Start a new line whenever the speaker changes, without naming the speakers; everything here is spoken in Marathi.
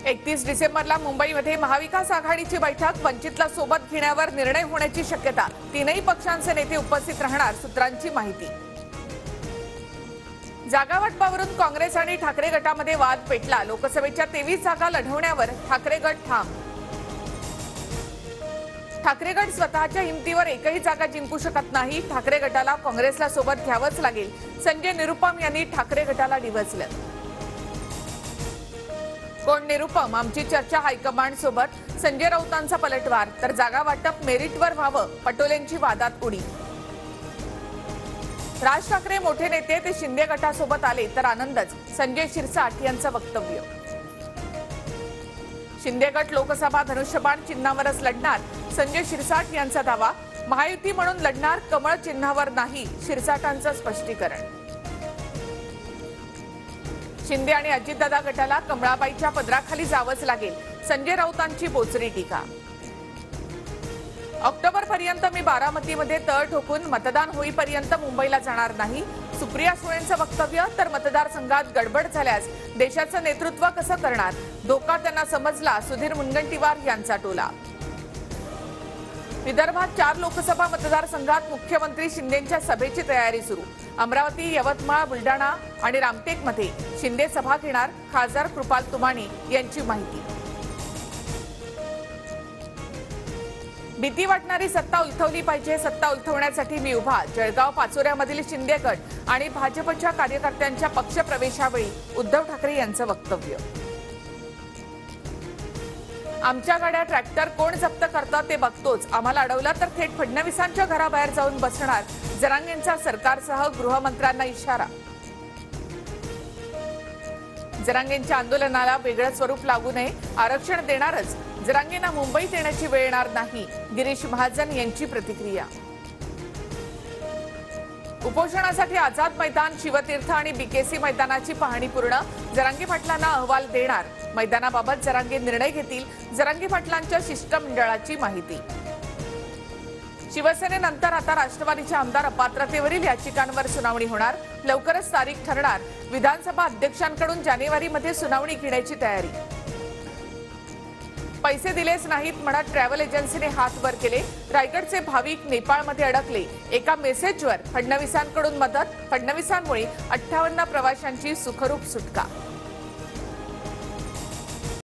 31 डिसेंबरला मुंबईमध्ये महाविकास आघाडीची बैठक, वंचितला सोबत घेण्यावर निर्णय होण्याची शक्यता। तीनही पक्षांचे नेते उपस्थित राहणार, सूत्रांची माहिती। जागा वाटपावरून काँग्रेस आणि ठाकरे गटामध्ये वाद पेटला। लोकसभेच्या 23 जागा लढवण्यावर ठाकरे गट ठाम। ठाकरे गट स्वतःच्या हिमतीवर एकही जागा जिंकू शकत नाही। ठाकरे गटाला काँग्रेसला सोबत घ्यावंच लागेल। संजय निरुपम यांनी ठाकरे गटाला डिवचलं। कोण निरुपम? आमची चर्चा हायकमांड सोबत। संजय राऊतांचा पलटवार, तर जागा वाटप मेरिटवर व्हावं, पटोलेंची वादात उडी। राज ठाकरे मोठे नेते, ते शिंदे गटासोबत आले तर आनंदच, संजय शिरसाट यांचं वक्तव्य। शिंदे गट लोकसभा धनुष्यबाण चिन्हावरच लढणार, संजय शिरसाट यांचा दावा। महायुती म्हणून लढणार, कमळ चिन्हावर नाही, शिरसाटांचं स्पष्टीकरण। शिंदे आणि अजितदादा गटाला कमळाबाईच्या पदराखाली जावंच लागेल, संजय राऊतांची बोचरी टीका। ऑक्टोबरपर्यंत मी बारामतीमध्ये तळ ठोकून मतदान होईपर्यंत मुंबईला जाणार नाही, सुप्रिया सुळेंचं वक्तव्य। तर मतदारसंघात गडबड झाल्यास देशाचं नेतृत्व कसं करणार, धोका त्यांना समजला, सुधीर मुनगंटीवार यांचा टोला। विदर्भात 4 लोकसभा मतदारसंघात मुख्यमंत्री शिंदेंच्या सभेची तयारी सुरू। अमरावती, यवतमाळ, बुलढाणा आणि रामटेकमध्ये शिंदे सभा घेणार, खासदार कृपाल तुमाणी यांची माहिती। भीती वाटणारी सत्ता उलथवली पाहिजे, सत्ता उलथवण्यासाठी मी उभा। जळगाव पाचोऱ्यामधील शिंदे गट आणि भाजपच्या कार्यकर्त्यांच्या पक्षप्रवेशावेळी उद्धव ठाकरे यांचं वक्तव्य। आमच्या गाड्या ट्रॅक्टर कोण जप्त करतं ते बघतोच, आम्हाला अडवलं तर थेट फडणवीसांच्या घराबाहेर जाऊन बसणार, जरांगेंचा सरकारसह गृहमंत्र्यांना इशारा। जरांगेंच्या आंदोलनाला वेगळं स्वरूप लागू नये, आरक्षण देणारच, जरांगेंना मुंबईत येण्याची वेळ येणार नाही, गिरीश महाजन यांची प्रतिक्रिया। उपोषणासाठी आझाद मैदान, शिवतीर्थ आणि बीकेसी मैदानाची पाहणी पूर्ण, जरांगे पाटलांना अहवाल देणार, मैदानाबाबत जरांगे निर्णय घेतील, जरांगे पाटलांच्या शिष्टमंडळाची माहिती। शिवसेनेनंतर आता राष्ट्रवादीच्या आमदार अपात्रतेवरील याचिकांवर सुनावणी होणार, लवकरच तारीख ठरणार, विधानसभा अध्यक्षांकडून जानेवारीमध्ये सुनावणी घेण्याची तयारी। पैसे दिलेच नाहीत म्हणत ट्रॅव्हल एजन्सीने हात वर केले, रायगडचे भाविक नेपाळमध्ये अडकले, एका मेसेजवर फडणवीसांकडून मदत, फडणवीसांमुळे 58 प्रवाशांची सुखरूप सुटका।